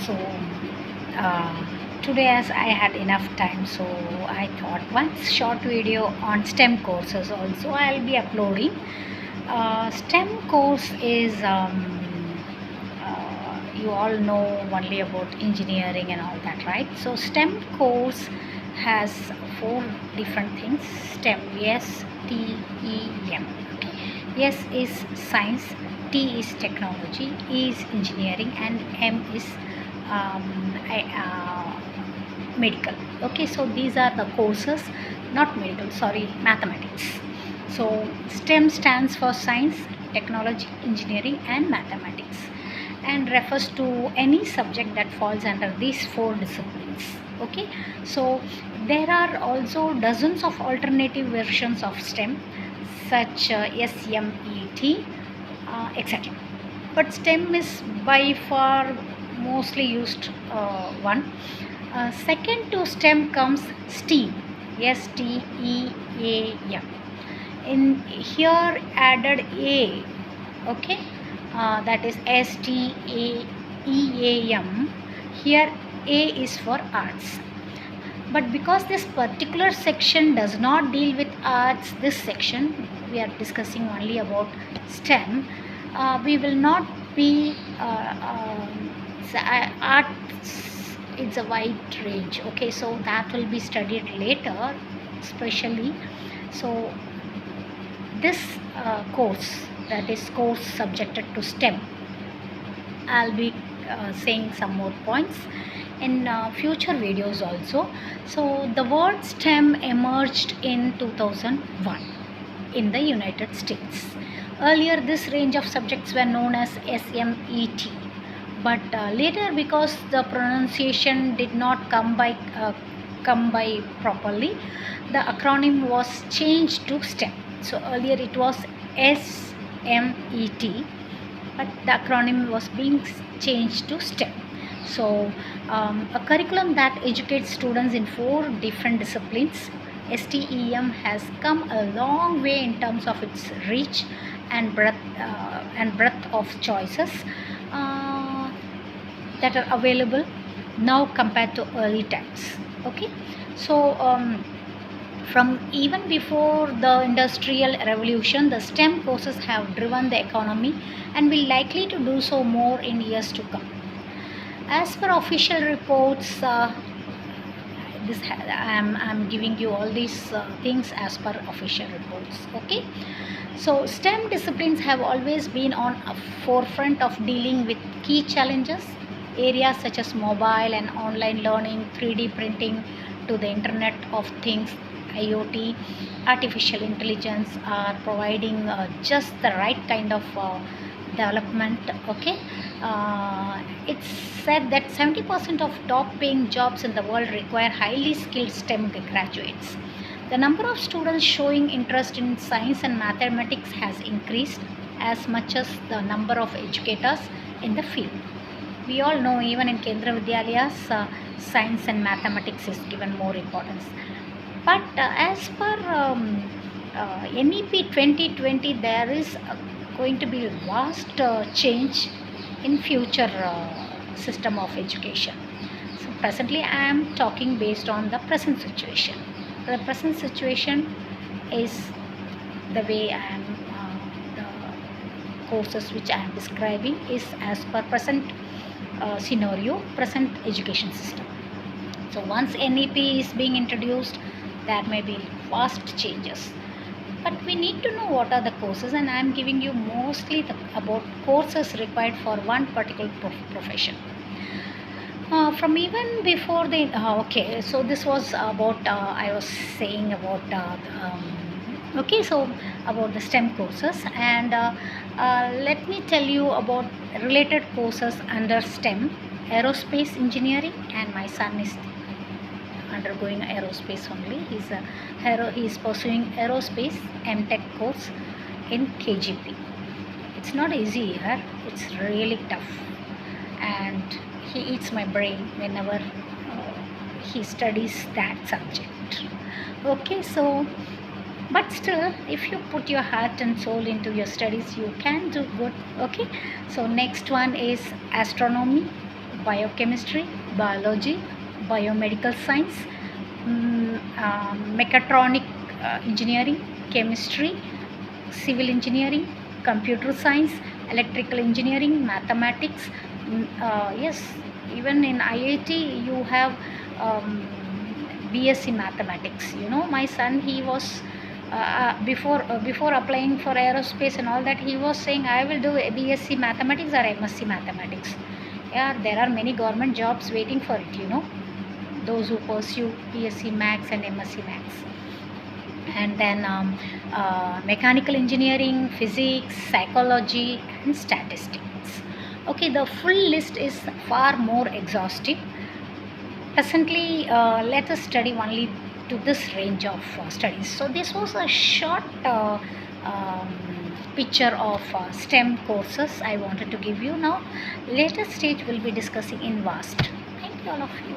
So uh, today, as I had enough time, so I thought one short video on STEM courses also I'll be uploading. STEM course is you all know only about engineering and all that, right? So STEM course has four different things. STEM, STEM. Okay. S is science, T is technology, E is engineering, and M is medical. Okay, so these are the courses, not medical, sorry, mathematics. So STEM stands for science, technology, engineering, and mathematics, and refers to any subject that falls under these four disciplines. Okay, so there are also dozens of alternative versions of STEM, such SMET, etc. But STEM is by far mostly used one. Second to STEM comes STEAM, STEAM. In here added A, okay, that is STEAM. Here A is for arts. But because this particular section does not deal with arts, this section we are discussing only about STEM. We will not be arts. It's a wide range. Okay, so that will be studied later, especially. So this course, that is course subjected to STEM, I'll be saying some more points in future videos also. So the word STEM emerged in 2001 in the United States. Earlier this range of subjects were known as SMET, but later, because the pronunciation did not come by properly, the acronym was changed to STEM. So earlier it was SMET, but the acronym was being changed to STEM. So a curriculum that educates students in four different disciplines. STEM has come a long way in terms of its reach and breadth of choices that are available now compared to early times. Okay, so from even before the industrial revolution, the STEM courses have driven the economy and will likely to do so more in years to come. As per official reports, I'm giving you all these things as per official reports. Okay, so STEM disciplines have always been on a forefront of dealing with key challenges. Areas such as mobile and online learning, 3D printing, to the Internet of Things, IoT, artificial intelligence are providing just the right kind of development. Okay, it's said that 70% of top paying jobs in the world require highly skilled STEM graduates. The number of students showing interest in science and mathematics has increased as much as the number of educators in the field. We all know even in Kendra Vidyalayas, science and mathematics is given more importance. But as per NEP 2020, there is going to be a vast change in future system of education. So presently I am talking based on the present situation. The present situation is the way I am, the courses which I am describing is as per present scenario, present education system. So once NEP is being introduced, there may be vast changes. But we need to know what are the courses, and I am giving you mostly about courses required for one particular profession. From even before the okay, so this was about I was saying about okay, so about the STEM courses, and let me tell you about related courses under STEM: aerospace engineering, and my son is undergoing aerospace only. He is pursuing aerospace MTech course in KGP. It's not easy here. It's really tough, and he eats my brain whenever he studies that subject. Okay, so but still, if you put your heart and soul into your studies, you can do good. Okay, so next one is astronomy, biochemistry, biology, biomedical science, mechatronic engineering, chemistry, civil engineering, computer science, electrical engineering, mathematics. Yes, even in IIT you have BSc mathematics. You know, my son, he was before applying for aerospace and all that, he was saying I will do a BSc mathematics or MSc mathematics. Yeah, there are many government jobs waiting for it. You know, those who pursue BSc Max and MSc Max. And then mechanical engineering, physics, psychology, and statistics. Okay, the full list is far more exhaustive. Presently, let us study only to this range of studies. So this was a short picture of STEM courses I wanted to give you. Now later stage will be discussing in vast. Thank you all of you.